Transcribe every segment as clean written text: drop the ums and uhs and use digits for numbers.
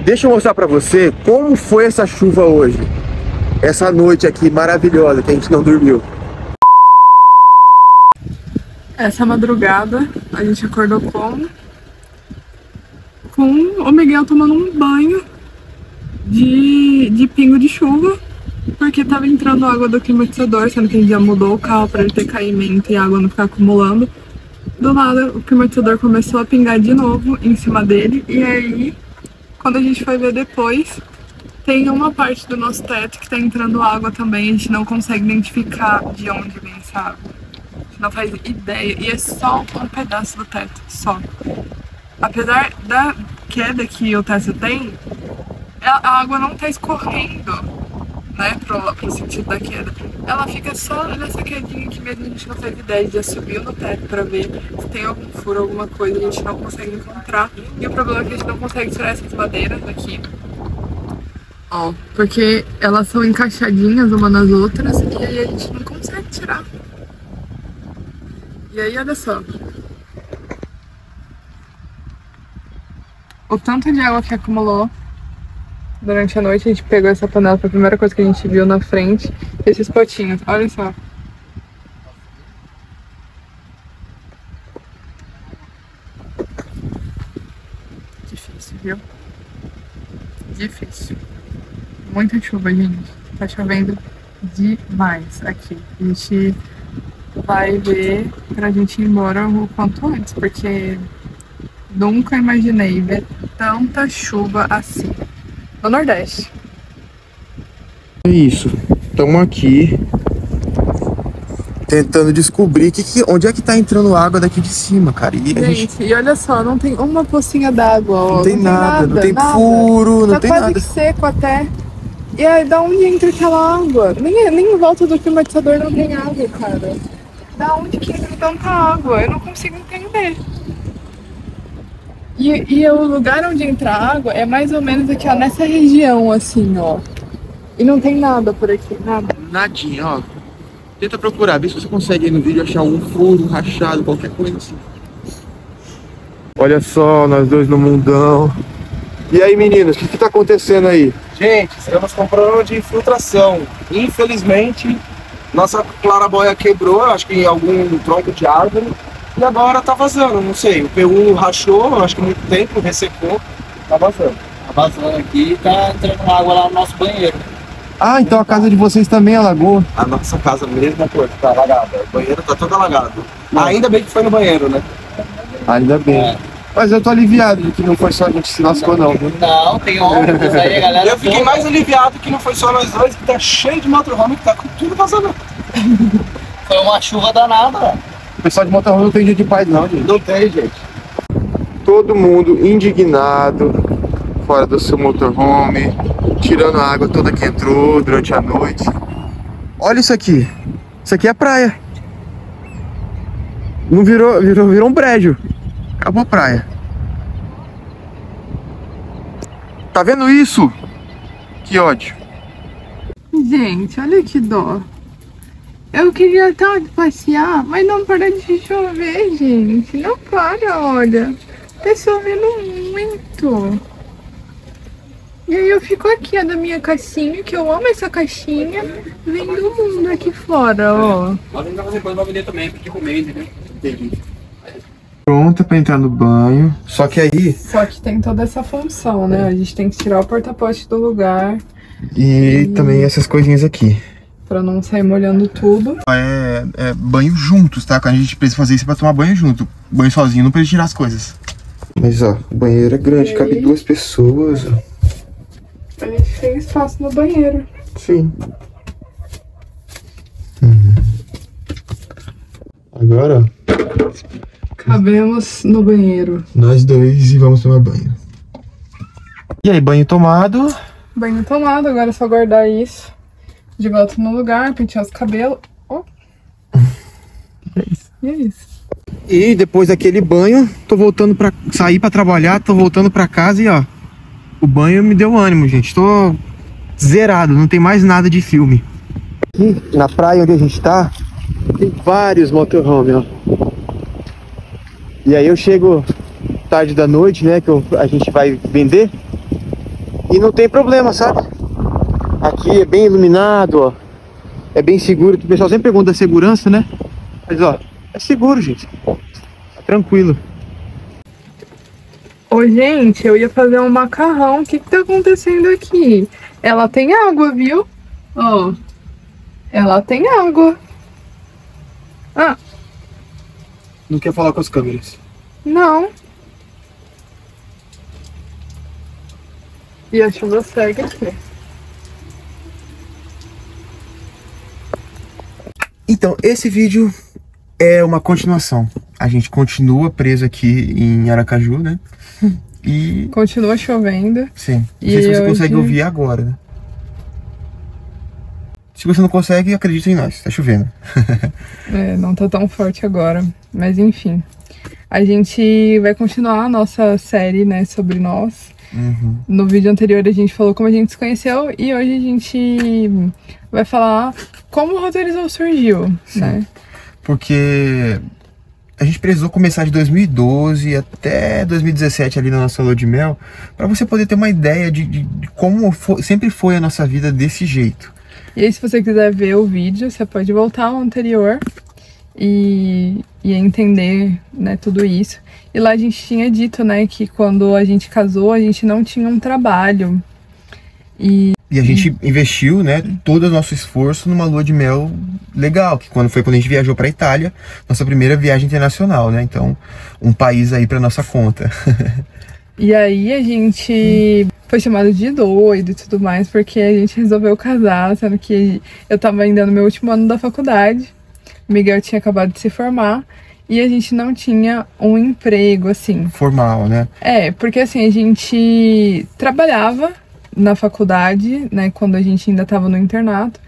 Deixa eu mostrar pra você como foi essa chuva hoje. Essa noite aqui maravilhosa que a gente não dormiu. Essa madrugada a gente acordou com o Miguel tomando um banho de pingo de chuva, porque tava entrando água do climatizador, sendo que a gente já mudou o carro para ele ter caimento e a água não ficar acumulando. Do nada o climatizador começou a pingar de novo em cima dele, e aí quando a gente foi ver depois, tem uma parte do nosso teto que tá entrando água também. A gente não consegue identificar de onde vem essa água, a gente não faz ideia, e é só um pedaço do teto, só. Apesar da queda que o teto tem, a água não tá escorrendo, né, pro sentido da queda. Ela fica só nessa quedinha que mesmo a gente não faz ideia. Já subiu no teto pra ver se tem algum furo, alguma coisa, a gente não consegue encontrar. E o problema é que a gente não consegue tirar essas madeiras daqui, ó, porque elas são encaixadinhas uma nas outras, e aí a gente não consegue tirar. E aí, olha só o tanto de água que acumulou durante a noite. A gente pegou essa panela, foi a primeira coisa que a gente viu na frente. Esses potinhos, olha só. Difícil, viu? Difícil. Muita chuva, gente. Tá chovendo demais aqui. A gente vai ver pra gente ir embora o quanto antes, porque nunca imaginei ver tanta chuva assim no Nordeste. É isso. Estamos aqui tentando descobrir onde é que tá entrando água daqui de cima, cara. E gente, e olha só, não tem uma pocinha d'água, ó. Não tem nada, não tem furo, não tem nada. Tá quase seco até. E aí, da onde entra aquela água? Nem em volta do climatizador não tem água, cara. Da onde que entra tanta água? Eu não consigo entender. E o lugar onde entra água é mais ou menos aqui, ó, nessa região, assim, ó. E não tem nada por aqui, nada. Nadinha, ó. Tenta procurar, vê se você consegue aí no vídeo achar um furo, um rachado, qualquer coisa assim. Olha só, nós dois no mundão. E aí, meninos, o que tá acontecendo aí? Gente, estamos com problema de infiltração. Infelizmente, nossa claraboia quebrou, acho que em algum tronco de árvore. E agora tá vazando, não sei. O PU rachou, acho que muito tempo, ressecou, tá vazando. Tá vazando aqui e tá entrando água lá no nosso banheiro. Ah, então a casa de vocês também alagou. A nossa casa mesma coisa, tá alagada. O banheiro tá todo alagado. Ainda bem que foi no banheiro, né? Ainda bem. É. Mas eu tô aliviado de que não foi só a gente que se lascou, não. Não, tem ônibus aí, a galera. Eu fiquei mais aliviado que não foi só nós dois, que tá cheio de motorhome, que tá com tudo vazando. Foi uma chuva danada, velho. O pessoal de motorhome não tem dia de paz, não, gente. Não tem, gente. Todo mundo indignado, fora do seu motorhome, tirando a água toda que entrou durante a noite. Olha isso aqui. Isso aqui é praia. Não virou um brejo. Acabou a praia. Tá vendo isso? Que ódio. Gente, olha que dó. Eu queria tanto passear, mas não para de chover, gente. Não para, olha. Tá chovendo muito. E aí eu fico aqui, ó, da minha caixinha, que eu amo essa caixinha, vendo o mundo aqui fora, ó. Pode entrar fazer coisa pra vender também, porque comer, entendeu? Entendi. Pronta pra entrar no banho. Só que aí... Só que tem toda essa função, né? A gente tem que tirar o porta-pote do lugar. E também essas coisinhas aqui. Pra não sair molhando tudo. É banho juntos, tá? Quando a gente precisa fazer isso pra tomar banho junto. Banho sozinho não precisa tirar as coisas. Mas ó, o banheiro é grande, cabe 2 pessoas, ó. A gente tem espaço no banheiro. Sim. Agora, ó. Cabemos no banheiro. Nós dois e vamos tomar banho. E aí, banho tomado. Banho tomado, agora é só guardar isso de volta no lugar, pentear os cabelos. Oh. É isso. E é isso. E depois daquele banho, tô voltando pra sair pra trabalhar, tô voltando pra casa e ó, o banho me deu ânimo, gente. Tô zerado, não tem mais nada de filme. Aqui na praia onde a gente tá, tem vários motorhome, ó. E aí eu chego tarde da noite, né, que a gente vai vender. E não tem problema, sabe? Aqui é bem iluminado, ó. É bem seguro. O pessoal sempre pergunta da segurança, né? Mas, ó, é seguro, gente. Tá tranquilo. Ô, gente, eu ia fazer um macarrão. O que tá acontecendo aqui? Ela tem água, viu? Ó. Ela tem água. Ah, Não quer falar com as câmeras. não. E a chuva segue aqui. Então, esse vídeo é uma continuação. A gente continua preso aqui em Aracaju, né? E... Continua chovendo. sim, não E sei se você hoje- consegue ouvir agora, né? Se você não consegue, acredita em nós, tá chovendo. É, não tá tão forte agora. Mas enfim. A gente vai continuar a nossa série, né, sobre nós. Uhum. No vídeo anterior a gente falou como a gente se conheceu e hoje a gente vai falar como o Roteirizou surgiu, né? Porque a gente precisou começar de 2012 até 2017 ali na nossa lua de mel, para você poder ter uma ideia de como sempre foi a nossa vida desse jeito. E aí, se você quiser ver o vídeo, você pode voltar ao anterior e entender, né, tudo isso. E lá a gente tinha dito, né, que quando a gente casou, a gente não tinha um trabalho. E a gente investiu, né, todo o nosso esforço numa lua de mel legal, que quando a gente viajou para Itália, nossa primeira viagem internacional, né? Então, um país aí para nossa conta. E aí a gente foi chamado de doido e tudo mais, porque a gente resolveu casar, sendo que eu tava ainda no meu último ano da faculdade, o Miguel tinha acabado de se formar, e a gente não tinha um emprego, assim. Formal, né? É, porque assim, a gente trabalhava na faculdade, né, quando a gente ainda tava no internato,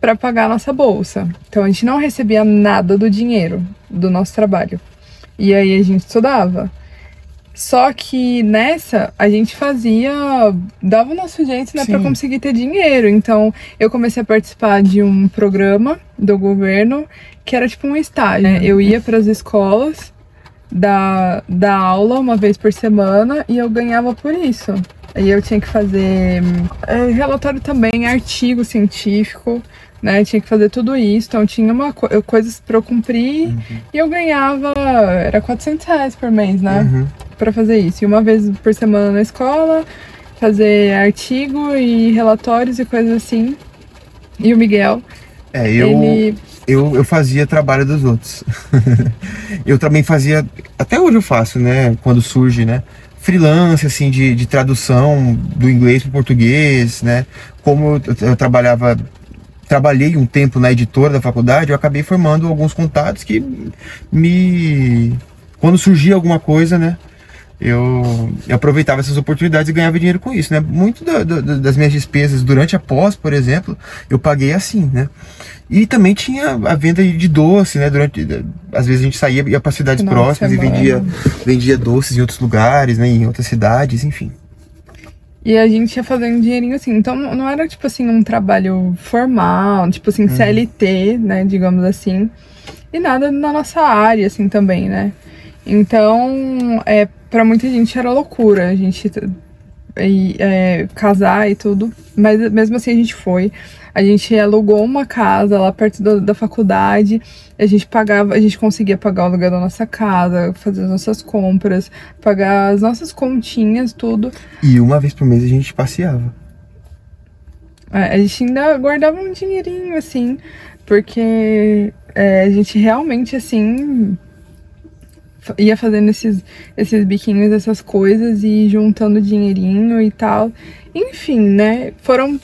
para pagar a nossa bolsa. Então a gente não recebia nada do dinheiro do nosso trabalho. E aí a gente estudava. Só que nessa, a gente dava o nosso jeito, né, Sim. pra conseguir ter dinheiro. Então, eu comecei a participar de um programa do governo, que era tipo um estágio, né? Eu ia pras escolas, dar aula uma vez por semana, e eu ganhava por isso. Aí eu tinha que fazer relatório também, artigo científico, né, tinha que fazer tudo isso, então tinha coisas pra eu cumprir, e eu ganhava, era R$400 por mês, né, pra fazer isso. E uma vez por semana na escola, fazer artigo e relatórios e coisas assim. E o Miguel, Eu fazia trabalho dos outros. Eu também fazia, até hoje eu faço, né, quando surge, né, freelance, assim, de tradução do inglês para o português, né, como eu trabalhei um tempo na editora da faculdade, eu acabei formando alguns contatos que quando surgia alguma coisa, né, eu aproveitava essas oportunidades e ganhava dinheiro com isso, né? Muito das minhas despesas durante a pós, por exemplo, eu paguei assim, né? E também tinha a venda de doce, né? Às vezes a gente saía, ia para cidades próximas e vendia doces em outros lugares, né? Em outras cidades, enfim. E a gente ia fazendo dinheirinho assim, então não era tipo assim um trabalho formal, tipo assim CLT, né, digamos assim, e nada na nossa área assim também, né. Então, pra muita gente era loucura a gente casar e tudo, mas mesmo assim a gente alugou uma casa lá perto da faculdade, a gente conseguia pagar o aluguel da nossa casa, fazer as nossas compras, pagar as nossas continhas, tudo. E uma vez por mês a gente passeava. A gente ainda guardava um dinheirinho, assim, porque a gente realmente, assim, ia fazendo esses biquinhos, essas coisas e juntando dinheirinho e tal. Enfim, né? Foram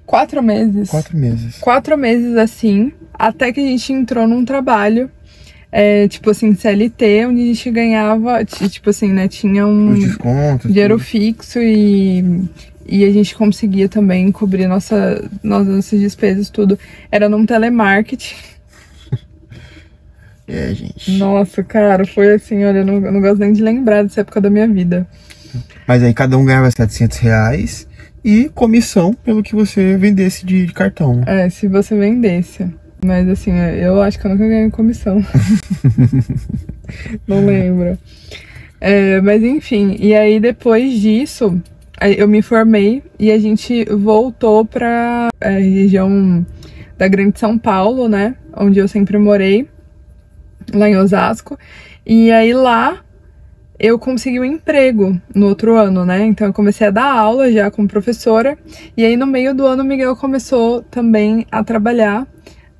4 meses. 4 meses. 4 meses, assim, até que a gente entrou num trabalho, tipo assim, CLT, onde a gente ganhava, tipo assim, né, tinha Os descontos, dinheiro tudo. fixo e a gente conseguia também cobrir nossas despesas, tudo. Era num telemarketing. Gente. Nossa, cara, foi assim, olha, eu não gosto nem de lembrar dessa época da minha vida. Mas aí cada um ganhava R$700 e comissão pelo que você vendesse de cartão, né? Se você vendesse. Mas assim, eu acho que eu nunca ganhei comissão. Não lembro. Mas enfim, e aí depois disso, eu me formei e a gente voltou pra região da Grande São Paulo, né? Onde eu sempre morei, lá em Osasco. E aí lá eu consegui um emprego no outro ano, né? Então eu comecei a dar aula já como professora. E aí no meio do ano o Miguel começou também a trabalhar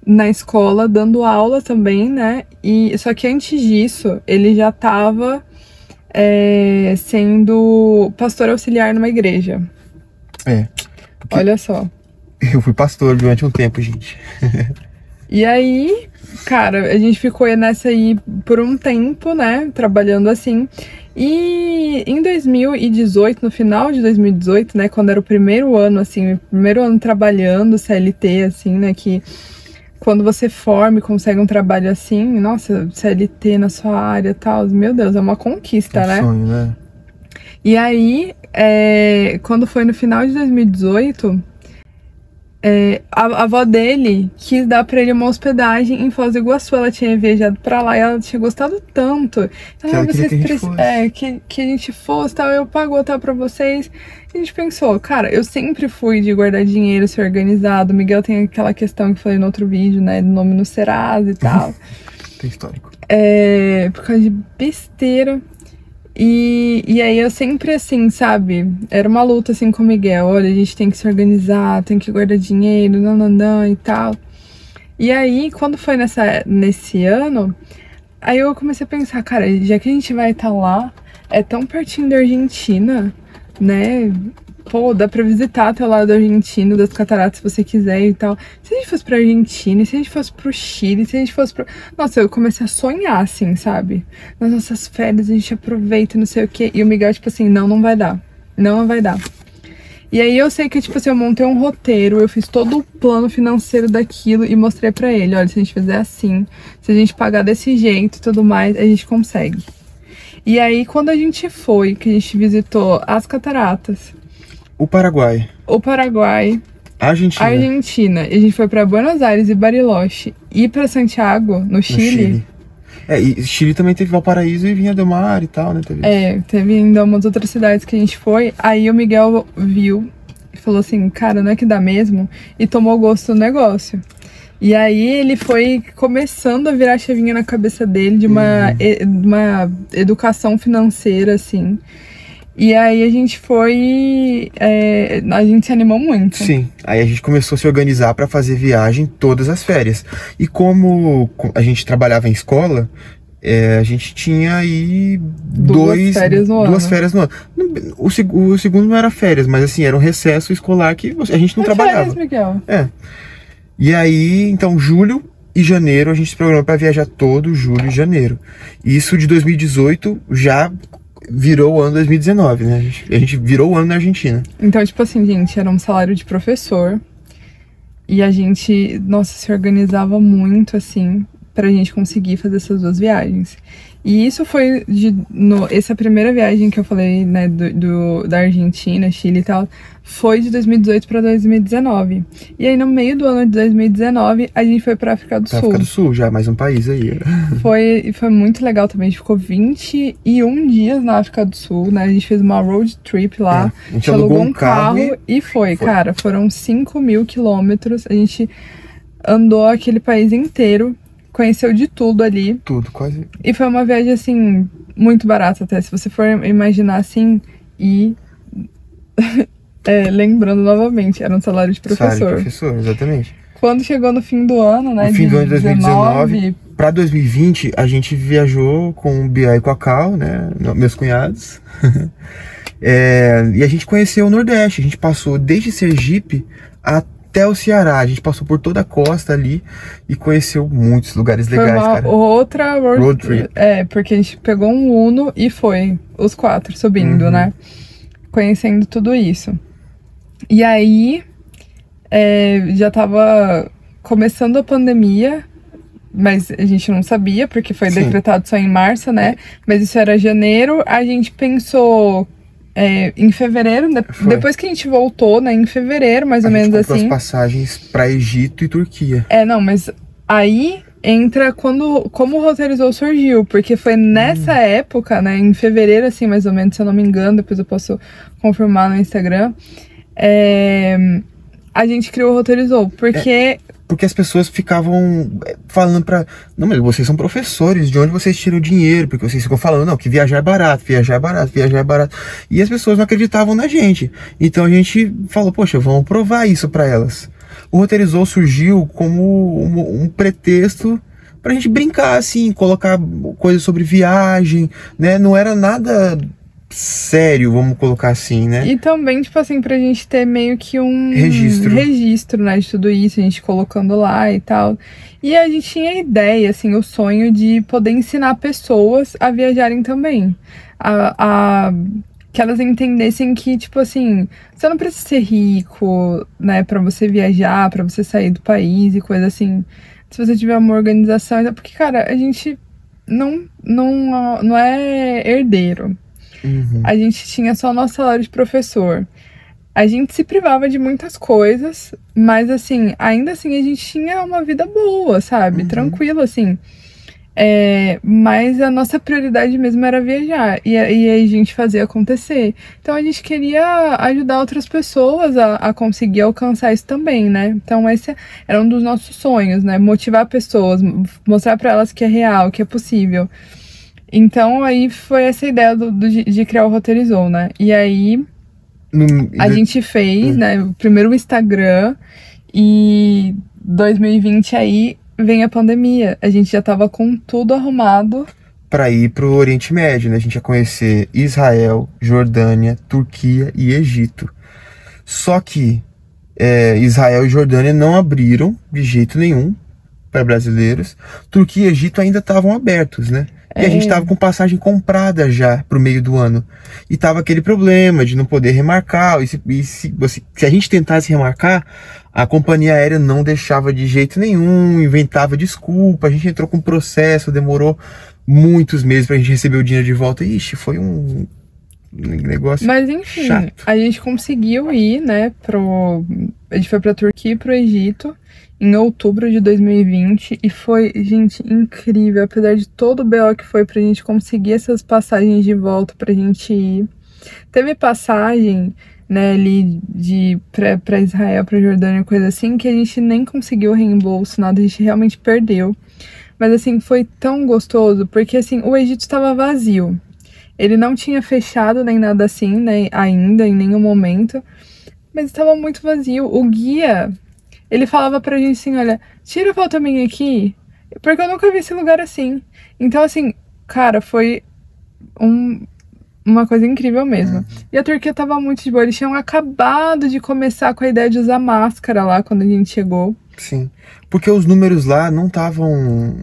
na escola, dando aula também, né? E só que antes disso, ele já tava sendo pastor auxiliar numa igreja. Olha só. Eu fui pastor durante um tempo, gente. E aí, cara, a gente ficou nessa aí por um tempo, né? Trabalhando assim. E em 2018, no final de 2018, né? Quando era o primeiro ano, assim, o primeiro ano trabalhando CLT, assim, né? Que quando você forma e consegue um trabalho assim, nossa, CLT na sua área e tal, meu Deus, é uma conquista, né? Sonho, né? E aí, quando foi no final de 2018, a avó dele quis dar pra ele uma hospedagem em Foz do Iguaçu. Ela tinha viajado pra lá e ela tinha gostado tanto. Então, ela queria que a gente fosse, tal, eu pago tal pra vocês. E a gente pensou, cara, eu sempre fui de guardar dinheiro, ser organizado. O Miguel tem aquela questão que eu falei no outro vídeo, né, do nome no Serasa e tal. Tem histórico. Por causa de besteira. E aí eu sempre assim, sabe? Era uma luta assim com o Miguel. Olha, a gente tem que se organizar, tem que guardar dinheiro, não e tal. E aí, quando foi nesse ano, aí eu comecei a pensar, cara, já que a gente vai estar lá, é tão pertinho da Argentina, né? Pô, dá pra visitar até o lado da Argentina, das cataratas, se você quiser e tal. Se a gente fosse pra Argentina, se a gente fosse pro Chile, se a gente fosse pro... Nossa, eu comecei a sonhar, assim, sabe? Nas nossas férias, a gente aproveita, não sei o quê. E o Miguel, tipo assim, não vai dar. Não vai dar. E aí eu sei que, tipo assim, eu montei um roteiro, eu fiz todo o plano financeiro daquilo e mostrei pra ele. Olha, se a gente fizer assim, se a gente pagar desse jeito e tudo mais, a gente consegue. E aí, quando a gente foi, que a gente visitou as cataratas... O Paraguai. Argentina. E a gente foi pra Buenos Aires e Bariloche. E pra Santiago, no Chile. E Chile também teve Valparaíso e Vinha del Mar e tal, né? Teve ainda umas outras cidades que a gente foi. Aí o Miguel viu e falou assim, cara, não é que dá mesmo? E tomou gosto do negócio. E aí ele foi começando a virar a chavinha na cabeça dele de uma educação financeira, assim. E aí a gente foi... a gente se animou muito. Sim, aí a gente começou a se organizar para fazer viagem todas as férias. E como a gente trabalhava em escola, a gente tinha aí duas férias no ano. O segundo não era férias, mas assim, era um recesso escolar que a gente não trabalhava. Férias, Miguel. E aí, então, julho e janeiro, a gente se programou para viajar todo julho e janeiro. Isso de 2018 já... virou o ano 2019, né? A gente virou o ano na Argentina. Então, tipo assim, gente, era um salário de professor. E a gente, nossa, se organizava muito, assim, pra gente conseguir fazer essas duas viagens. E isso foi essa primeira viagem que eu falei, né, da Argentina, Chile e tal, foi de 2018 para 2019. E aí no meio do ano de 2019 a gente foi pra África do Sul. África do Sul, já mais um país aí. Foi muito legal também, a gente ficou 21 dias na África do Sul, né, a gente fez uma road trip lá, a gente alugou um carro e foi, cara, foram 5.000 quilômetros, a gente andou aquele país inteiro, conheceu de tudo ali. Tudo, quase. E foi uma viagem, assim, muito barata até. Se você for imaginar, assim, lembrando novamente, era um salário de professor. Salário de professor, exatamente. Quando chegou no fim do ano, né, no fim do ano de 2019, para 2020, a gente viajou com o Bia e com a Cal, né, meus cunhados. E a gente conheceu o Nordeste. A gente passou desde Sergipe até o Ceará, a gente passou por toda a costa ali e conheceu muitos lugares legais, cara. Foi outra road trip. Porque a gente pegou um Uno e foi, os 4 subindo, né? Conhecendo tudo isso. E aí, já tava começando a pandemia, mas a gente não sabia, porque foi decretado só em março, né? Mas isso era janeiro, a gente pensou... em fevereiro, depois que a gente voltou, né, em fevereiro, mais ou menos assim. As passagens para Egito e Turquia. Não, mas aí entra como o Roteirizou surgiu, porque foi nessa época, né, em fevereiro, assim, mais ou menos, se eu não me engano, depois eu posso confirmar no Instagram, a gente criou o Roteirizou, porque... Porque as pessoas ficavam falando pra... Não, mas vocês são professores, de onde vocês tiram o dinheiro? Porque vocês ficam falando, não, que viajar é barato, viajar é barato, viajar é barato. E as pessoas não acreditavam na gente. Então a gente falou, poxa, vamos provar isso pra elas. O Roteirizou surgiu como um pretexto pra gente brincar, assim, colocar coisas sobre viagem, né? Não era nada sério, vamos colocar assim, né? E também, tipo assim, pra gente ter meio que um registro, né, de tudo isso, a gente colocando lá e tal. E a gente tinha a ideia, assim, o sonho de poder ensinar pessoas a viajarem também. Que elas entendessem que, tipo assim, você não precisa ser rico, né, pra você viajar, pra você sair do país e coisa assim. Se você tiver uma organização, porque, cara, a gente não é herdeiro. A gente tinha só o nosso salário de professor. A gente se privava de muitas coisas, mas assim, ainda assim a gente tinha uma vida boa, sabe? Tranquilo, assim. Mas a nossa prioridade mesmo era viajar e a gente fazia acontecer. Então a gente queria ajudar outras pessoas a conseguir alcançar isso também, né? Então esse era um dos nossos sonhos, né? Motivar pessoas, mostrar para elas que é real, que é possível. Então aí foi essa ideia de criar o Roteirizou, né? E aí a gente fez, né, primeiro o Instagram, e 2020 aí vem a pandemia. A gente já tava com tudo arrumado para ir pro Oriente Médio, né? A gente ia conhecer Israel, Jordânia, Turquia e Egito. Só que Israel e Jordânia não abriram de jeito nenhum para brasileiros. Turquia e Egito ainda estavam abertos, né? E a gente tava com passagem comprada já pro meio do ano. E tava aquele problema de não poder remarcar. Se a gente tentasse remarcar, a companhia aérea não deixava de jeito nenhum, inventava desculpa. A gente entrou com processo, demorou muitos meses pra gente receber o dinheiro de volta. Ixi, foi um negócio chato. Mas enfim, a gente conseguiu ir, né, a gente foi pra Turquia e pro Egito em outubro de 2020 e foi, gente, incrível, apesar de todo o BO que foi pra gente conseguir essas passagens de volta pra gente ir. Teve passagem, né, ali pra Israel, pra Jordânia, coisa assim, que a gente nem conseguiu reembolso, nada, a gente realmente perdeu. Mas assim, foi tão gostoso, porque assim, o Egito estava vazio. Ele não tinha fechado nem nada assim, né, ainda, em nenhum momento, mas estava muito vazio. O guia, ele falava pra gente assim, olha, tira foto minha aqui, porque eu nunca vi esse lugar assim. Então, assim, cara, foi uma coisa incrível mesmo. E a Turquia tava muito de boa, eles tinham acabado de começar com a ideia de usar máscara lá, quando a gente chegou. Sim, porque os números lá não estavam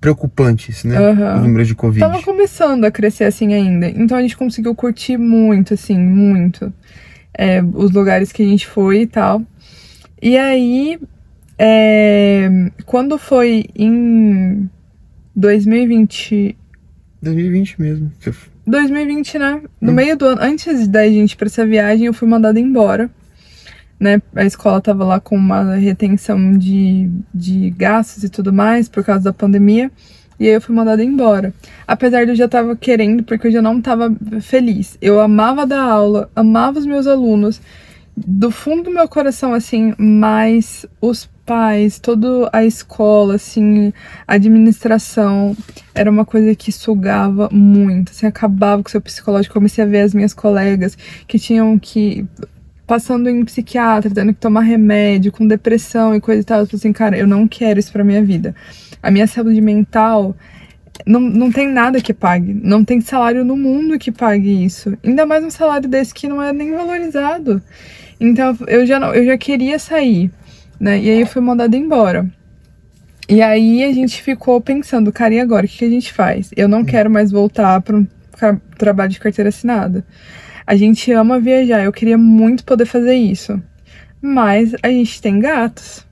preocupantes, né? Os números de Covid. Tava começando a crescer assim ainda, então a gente conseguiu curtir muito, assim, muito os lugares que a gente foi e tal. E aí, quando foi em 2020... 2020 mesmo. 2020, né? No meio do ano, antes da gente ir pra essa viagem, eu fui mandada embora, né? A escola tava lá com uma retenção de gastos e tudo mais, por causa da pandemia. E aí eu fui mandada embora. Apesar de eu já tava querendo, porque eu já não tava feliz. Eu amava dar aula, amava os meus alunos, do fundo do meu coração, assim, mas os pais, toda a escola, assim, a administração, era uma coisa que sugava muito, assim, acabava com o seu psicológico. Comecei a ver as minhas colegas que tinham que... passando em psiquiatra, tendo que tomar remédio, com depressão e coisa e tal. Eu falei assim, cara, eu não quero isso pra minha vida. A minha saúde mental... Não tem nada que pague, não tem salário no mundo que pague isso. Ainda mais um salário desse que não é nem valorizado. Então eu já queria sair, né? E aí eu fui mandada embora. E aí a gente ficou pensando, cara, e agora? O que a gente faz? Eu não quero mais voltar para um trabalho de carteira assinada. A gente ama viajar, eu queria muito poder fazer isso. Mas a gente tem gatos.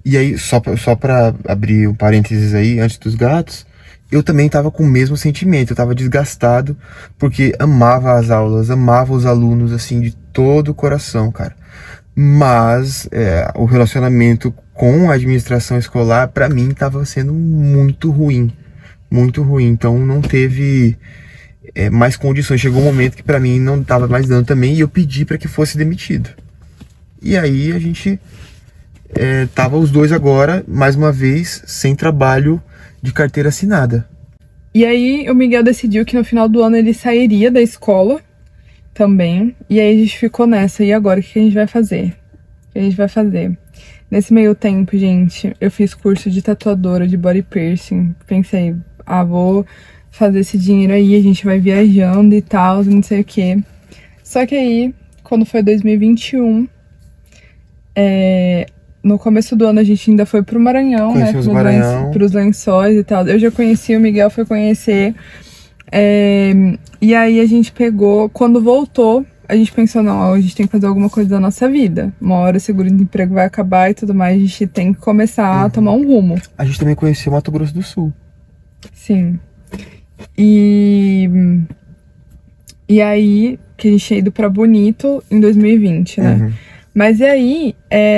E aí, só pra abrir um parênteses aí, antes dos gatos, eu também tava com o mesmo sentimento, eu tava desgastado, porque amava as aulas, amava os alunos, assim, de todo o coração, cara. Mas o relacionamento com a administração escolar, para mim, estava sendo muito ruim. Muito ruim. Então não teve mais condições. Chegou um momento que para mim não estava mais dando também, e eu pedi para que fosse demitido. E aí a gente tava os dois agora, mais uma vez, sem trabalho de carteira assinada. E aí o Miguel decidiu que no final do ano ele sairia da escola também. E aí a gente ficou nessa. E agora, o que a gente vai fazer? O que a gente vai fazer? Nesse meio tempo, gente, eu fiz curso de tatuadora, de body piercing. Pensei, vou fazer esse dinheiro aí, a gente vai viajando e tal, não sei o quê. Só que aí, quando foi 2021, no começo do ano a gente ainda foi pro Maranhão, Conhecemos né? Pros Lençóis e tal. Eu já conheci, o Miguel foi conhecer. E aí a gente pegou, quando voltou, a gente pensou, não, a gente tem que fazer alguma coisa da nossa vida. Uma hora o seguro-desemprego vai acabar e tudo mais, a gente tem que começar a tomar um rumo. A gente também conheceu Mato Grosso do Sul. Sim. E aí, que a gente tinha ido pra Bonito em 2020, né? Uhum. Mas e aí,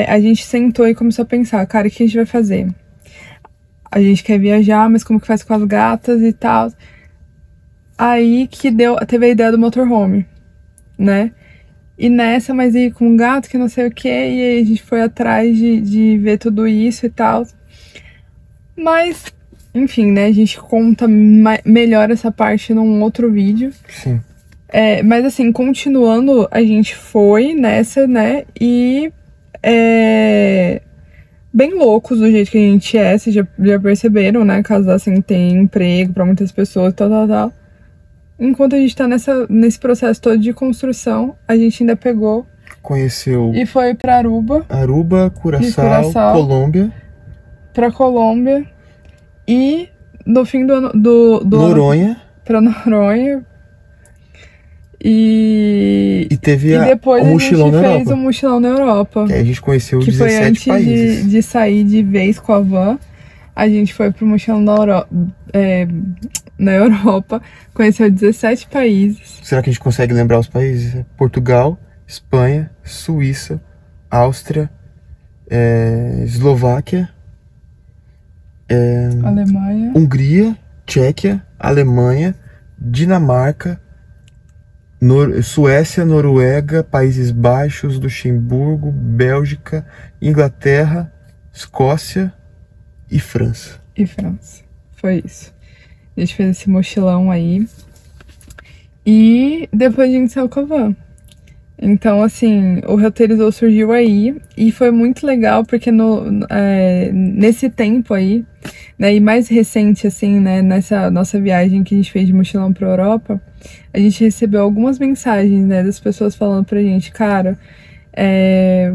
a gente sentou e começou a pensar, cara, o que a gente vai fazer? A gente quer viajar, mas como que faz com as gatas e tal? Aí que teve a ideia do motorhome, né? E nessa, mas e com gato, que não sei o que, e aí a gente foi atrás de ver tudo isso e tal. Mas, enfim, né? A gente conta melhor essa parte num outro vídeo. Sim. Mas assim, continuando, a gente foi nessa, né? E bem loucos do jeito que a gente vocês já perceberam, né? Casar sem ter emprego pra muitas pessoas, tal. Enquanto a gente tá nesse processo todo de construção, a gente ainda conheceu e foi pra Aruba, Curaçao, Colômbia. Pra Colômbia. E no fim do ano Noronha. Pra Noronha. E depois o mochilão na Europa. Fez um mochilão na Europa. Que aí a gente conheceu que 17 foi antes de sair de vez com a van. A gente foi pro mochilão na Europa, conheceu 17 países. Será que a gente consegue lembrar os países? Portugal, Espanha, Suíça, Áustria, Eslováquia, Alemanha, Hungria, Tchequia, Alemanha, Dinamarca, Suécia, Noruega, Países Baixos, Luxemburgo, Bélgica, Inglaterra, Escócia e França. Foi isso. A gente fez esse mochilão aí. E depois a gente saiu com a van. Então, assim, o Roteirizou surgiu aí. E foi muito legal, porque nesse tempo aí, né, e mais recente, assim, né, nessa nossa viagem que a gente fez de mochilão pra Europa, a gente recebeu algumas mensagens, né, das pessoas falando pra gente, cara,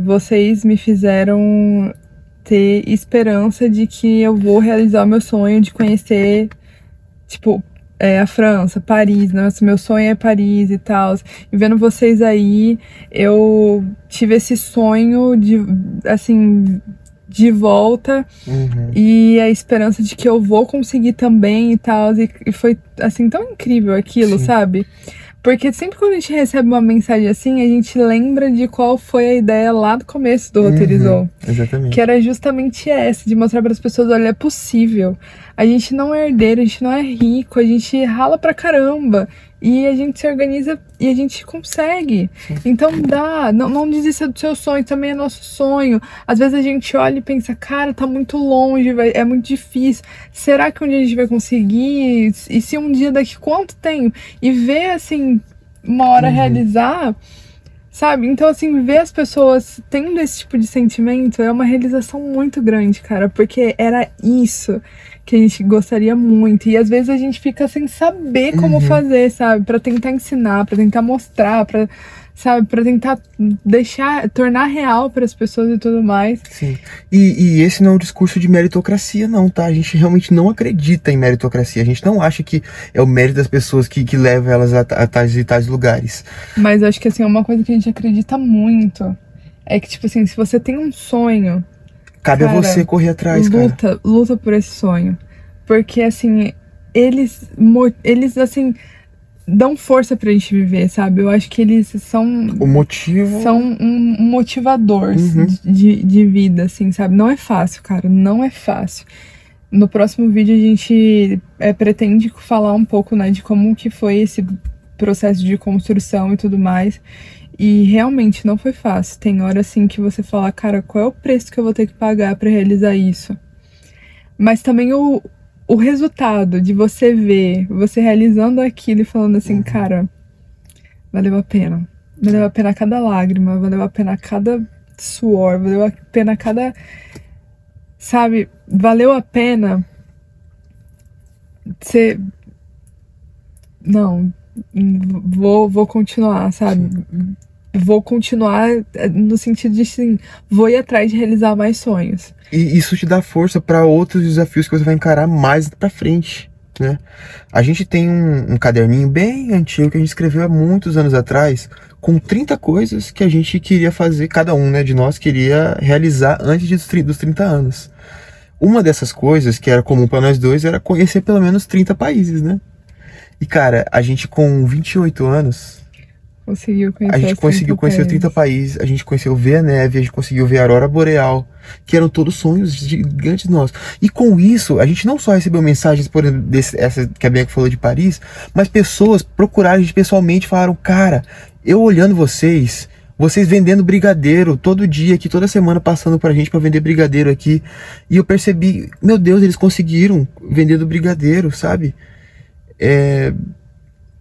vocês me fizeram ter esperança de que eu vou realizar o meu sonho de conhecer, tipo, a França, Paris, né? Meu sonho é Paris e tal. E vendo vocês aí, eu tive esse sonho de volta. Uhum. E a esperança de que eu vou conseguir também e tal. E foi, assim, tão incrível aquilo, Sim. sabe? Porque sempre quando a gente recebe uma mensagem assim, a gente lembra de qual foi a ideia lá do começo do Roteirizou. Exatamente. Que era justamente essa, de mostrar para as pessoas, olha, é possível. A gente não é herdeiro, a gente não é rico, a gente rala pra caramba. E a gente se organiza e a gente consegue. Sim. Então não desista do seu sonho, também é nosso sonho. Às vezes a gente olha e pensa, cara, tá muito longe, é muito difícil. Será que um dia a gente vai conseguir? E se um dia, daqui quanto tempo? E ver, assim, uma hora realizar, sabe? Então, assim, ver as pessoas tendo esse tipo de sentimento é uma realização muito grande, cara. Porque era isso que a gente gostaria muito. E às vezes a gente fica sem saber como fazer, sabe? Pra tentar ensinar, pra tentar mostrar, pra tentar tornar real para as pessoas e tudo mais. Sim. E esse não é um discurso de meritocracia, não, tá? A gente realmente não acredita em meritocracia. A gente não acha que é o mérito das pessoas que leva elas a tais e tais lugares. Mas acho que, assim, uma coisa que a gente acredita muito é que, tipo assim, se você tem um sonho, cabe cara, a você correr atrás, luta por esse sonho. Porque, assim, eles assim, dão força pra gente viver, sabe? Eu acho que eles são O motivo... são um motivador Uhum. de vida, assim, sabe? Não é fácil, cara, não é fácil. No próximo vídeo a gente pretende falar um pouco, né, de como que foi esse processo de construção e tudo mais. E realmente não foi fácil. Tem hora, assim, que você fala, cara, qual é o preço que eu vou ter que pagar pra realizar isso? Mas também o resultado de você ver, você realizando aquilo e falando assim, cara, valeu a pena. Valeu a pena cada lágrima, valeu a pena cada suor, valeu a pena cada... Sabe, valeu a pena você... Não, vou continuar, sabe? Sim. Vou continuar no sentido de, assim, vou ir atrás de realizar mais sonhos. E isso te dá força para outros desafios que você vai encarar mais pra frente, né? A gente tem um caderninho bem antigo que a gente escreveu há muitos anos atrás, com 30 coisas que a gente queria fazer, cada um, né, de nós queria realizar antes dos 30 anos. Uma dessas coisas, que era comum para nós dois, era conhecer pelo menos 30 países, né? E, cara, a gente com 28 anos... A gente conseguiu conhecer 30 países, a gente conseguiu ver a neve, a gente conseguiu ver a aurora boreal, que eram todos sonhos gigantes nossos. E com isso, a gente não só recebeu mensagens, por exemplo, essa que a Bianca falou de Paris, mas pessoas procuraram a gente pessoalmente e falaram, cara, eu olhando vocês vendendo brigadeiro todo dia aqui, toda semana passando pra gente pra vender brigadeiro aqui, e eu percebi, meu Deus, eles conseguiram vendendo brigadeiro, sabe?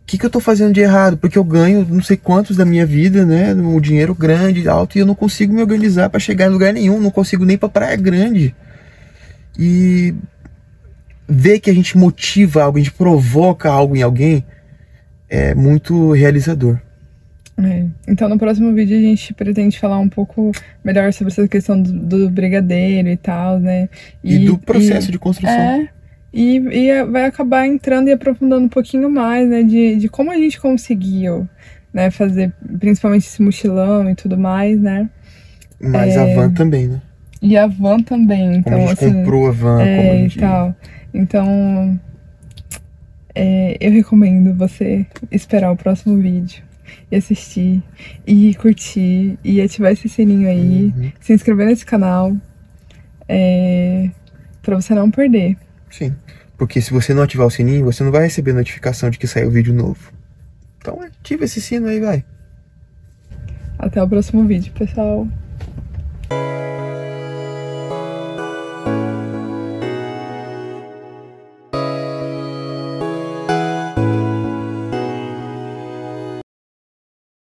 O que eu tô fazendo de errado? Porque eu ganho não sei quantos da minha vida, né? Um dinheiro grande, alto, e eu não consigo me organizar para chegar em lugar nenhum, não consigo nem pra Praia Grande. E ver que a gente motiva algo, a gente provoca algo em alguém, é muito realizador. Então no próximo vídeo a gente pretende falar um pouco melhor sobre essa questão do brigadeiro e tal, né? E do processo de construção. E vai acabar entrando e aprofundando um pouquinho mais, né, de como a gente conseguiu, né, fazer principalmente esse mochilão e tudo mais, né. Mas a van também, né. E a van também, então, como a gente comprou a van, como a gente... e tal. Então, eu recomendo você esperar o próximo vídeo e assistir, e curtir, e ativar esse sininho aí, se inscrever nesse canal, pra você não perder. Sim, porque se você não ativar o sininho, você não vai receber notificação de que saiu vídeo novo. Então ativa esse sino aí, vai. Até o próximo vídeo, pessoal.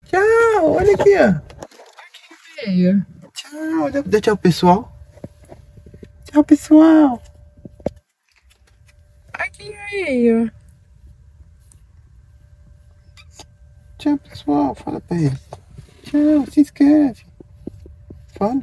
Tchau, olha aqui, ó. Aqui veio. Tchau, dá tchau, pessoal. Tchau, pessoal. Aqui veio. Tchau, pessoal. Fala pra ele. Tchau, se inscreve. Fala.